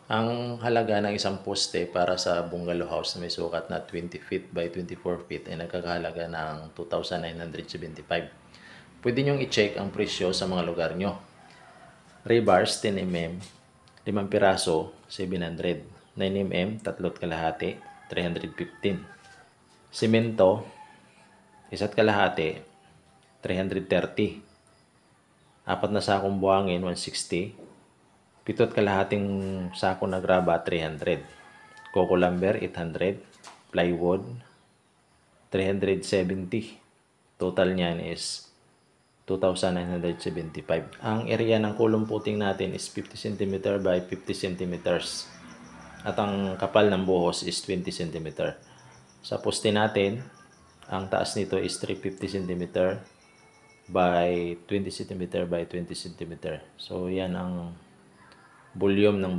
Ang halaga ng isang poste para sa bungalow house na may sukat na 20 feet by 24 feet ay nagkakahalaga ng 2,975. Pwede nyong i-check ang presyo sa mga lugar nyo. Rebars 10 mm, 5 piraso, 700. 9 mm, 3 kalahati, 315. Simento, 1 kalahati, 330. 4 na sakong buhangin, 160. 7 kalahating sako na graba, 300. Coco lumber, 800. Plywood, 370. Total niyan is 2,975. Ang area ng kulong puting natin is 50 cm by 50 cm. At ang kapal ng buhos is 20 cm. Sa poste natin, ang taas nito is 350 cm by 20 cm by 20 cm. So, yan ang volume ng